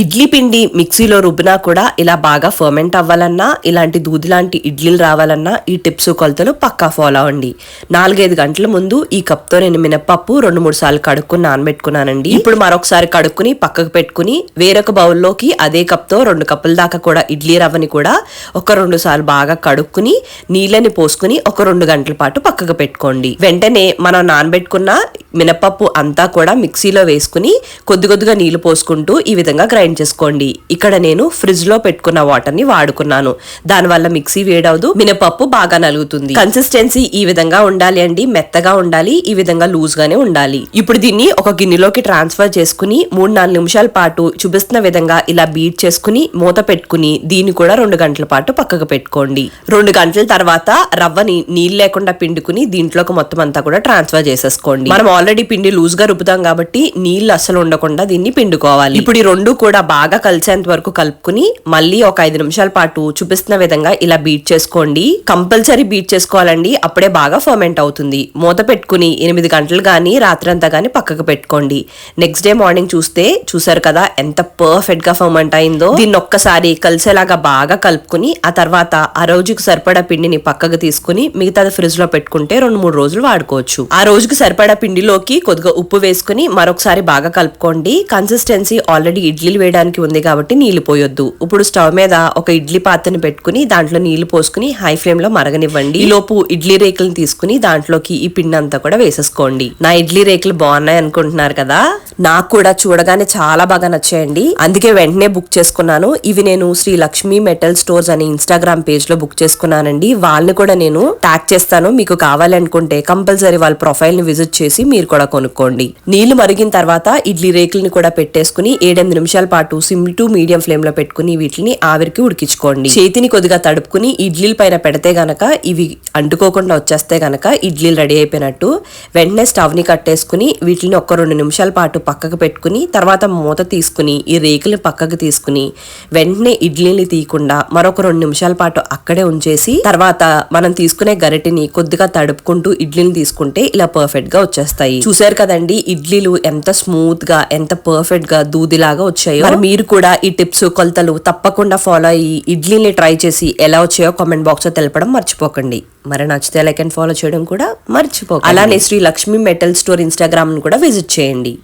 ఇడ్లీ పిండి మిక్సీలో రుబ్బినా కూడా ఇలా బాగా ఫర్మెంట్ అవ్వాలన్నా, ఇలాంటి దూది లాంటి ఇడ్లీలు రావాలన్నా ఈ టిప్స్ కొలతలు పక్కా ఫాలో అవ్వండి. 4-5 గంటల ముందు ఈ కప్తో నేను మినపప్పు 2-3 సార్లు కడుక్కుని నానబెట్టుకున్నానండి. ఇప్పుడు మరొకసారి కడుక్కుని పక్కకు పెట్టుకుని వేరొక బౌల్లోకి అదే కప్తో 2 కప్పుల దాకా కూడా ఇడ్లీ రవ్వని కూడా ఒక 2 సార్లు బాగా కడుక్కుని నీళ్ళని పోసుకుని ఒక 2 గంటల పాటు పక్కకు పెట్టుకోండి. వెంటనే మనం నానబెట్టుకున్న మినపప్పు అంతా కూడా మిక్సీలో వేసుకుని కొద్దిగా నీళ్లు పోసుకుంటూ ఈ విధంగా గ్రైండ్ చేసుకోండి. ఇక్కడ నేను ఫ్రిడ్జ్ లో పెట్టుకున్న వాటర్ ని వాడుకున్నాను. దానివల్ల మిక్సీ వేడవదు, మినపప్పు బాగా నలుగుతుంది. కన్సిస్టెన్సీ ఈ విధంగా ఉండాలి అండి, మెత్తగా ఉండాలి, ఈ విధంగా లూజ్ గానే ఉండాలి. ఇప్పుడు దీన్ని ఒక గిన్నెలోకి ట్రాన్స్ఫర్ చేసుకుని 3-4 నిమిషాల పాటు చూపిస్తున్న విధంగా ఇలా బీట్ చేసుకుని మూత పెట్టుకుని దీన్ని కూడా 2 గంటల పాటు పక్కకు పెట్టుకోండి. 2 గంటల తర్వాత రవ్వని నీళ్ళు లేకుండా పిండుకుని దీంట్లోకి మొత్తం అంతా కూడా ట్రాన్స్ఫర్ చేసేసుకోండి. మనం ఆల్రెడీ పిండి లూజ్ గా రుబ్బుతాం కాబట్టి నీళ్లు అసలు ఉండకుండా దీన్ని పిండుకోవాలి. ఇప్పుడు ఈ 2 కూడా బాగా కలిసేంత వరకు కలుపుకుని మళ్ళీ ఒక 5 నిమిషాల పాటు చూపిస్తున్న విధంగా ఇలా బీట్ చేసుకోండి. కంపల్సరీ బీట్ చేసుకోవాలండి, అప్పుడే బాగా ఫర్మెంట్ అవుతుంది. మూత పెట్టుకుని 8 గంటలు గానీ రాత్రంతా గానీ పక్కకు పెట్టుకోండి. నెక్స్ట్ డే మార్నింగ్ చూసారు కదా ఎంత పర్ఫెక్ట్ గా ఫర్మెంట్ అయిందో. దీన్ని ఒక్కసారి కలిసేలాగా బాగా కలుపుకుని ఆ తర్వాత ఆ రోజుకి సరిపడా పిండిని పక్కకు తీసుకుని మిగతాది ఫ్రిడ్జ్ లో పెట్టుకుంటే 2-3 రోజులు వాడుకోవచ్చు. ఆ రోజుకి సరిపడా పిండిలోకి కొద్దిగా ఉప్పు వేసుకుని మరొకసారి బాగా కలుపుకోండి. కన్సిస్టెన్సీ ఆల్రెడీ ఇడ్లీలు వేయడానికి ఉంది కాబట్టి నీళ్లు పోయొద్దు. ఇప్పుడు స్టవ్ మీద ఒక ఇడ్లీ పాత్రని పెట్టుకుని దాంట్లో నీళ్లు పోసుకుని హై ఫ్లేమ్ లో మరగనివ్వండి. ఈ లోపు ఇడ్లీ రేకులను తీసుకుని దాంట్లోకి ఈ పిండి అంతా కూడా వేసేసుకోండి. నా ఇడ్లీ రేకులు బాగున్నాయి అనుకుంటున్నారు కదా, నాకు కూడా చూడగానే చాలా బాగా నచ్చాయండి, అందుకే వెంటనే బుక్ చేసుకున్నాను. ఇవి నేను శ్రీ లక్ష్మీ మెటల్ స్టోర్స్ అనే ఇన్స్టాగ్రామ్ పేజ్ లో బుక్ చేసుకున్నానండి. వాళ్ళని కూడా నేను ట్యాగ్ చేస్తాను. మీకు కావాలనుకుంటే కంపల్సరీ వాళ్ళ ప్రొఫైల్ ని విజిట్ చేసి మీరు కూడా కొనుక్కోండి. నీళ్లు మరిగిన తర్వాత ఇడ్లీ రేకుల్ని కూడా పెట్టేసుకుని 7-8 నిమిషాల పాటు సిమ్ టు మీడియం ఫ్లేమ్ లో పెట్టుకుని వీటిని ఆవిరికి ఉడికించుకోండి. చేతిని కొద్దిగా తడుపుకుని ఇడ్లీల పైన పెడితే గనక ఇవి అంటుకోకుండా వచ్చేస్తే గనక ఇడ్లీలు రెడీ అయిపోయినట్టు. వెంటనే స్టవ్ ని కట్టేసుకుని వీటిని ఒక 2 నిమిషాల పాటు పక్కకు పెట్టుకుని తర్వాత మూత తీసుకుని ఈ రేకుల్ని పక్కకు తీసుకుని వెంటనే ఇడ్లీని తీయకుండా మరొక 2 నిమిషాల పాటు అక్కడే ఉంచేసి తర్వాత మనం తీసుకునే గరిటెని కొద్దిగా తడుపుకుంటూ ఇడ్లీని తీసుకుంటే ఇలా పర్ఫెక్ట్ గా వచ్చేస్తాయి. చూసారు కదండి ఇడ్లీలు ఎంత స్మూత్ గా ఎంత పర్ఫెక్ట్ గా దూదిలాగా వచ్చాయో. మరి మీరు కూడా ఈ టిప్స్ కొలతలు తప్పకుండా ఫాలో అయ్యి ఇడ్లీని ట్రై చేసి ఎలా వచ్చాయో కామెంట్ బాక్స్ లో తెలపడం మర్చిపోకండి. మరి నచ్చితే లైక్ అండ్ ఫాలో చేయడం కూడా మర్చిపోకండి. అలానే Sri Lakshmi metal store Instagram ను కూడా విజిట్ చేయండి.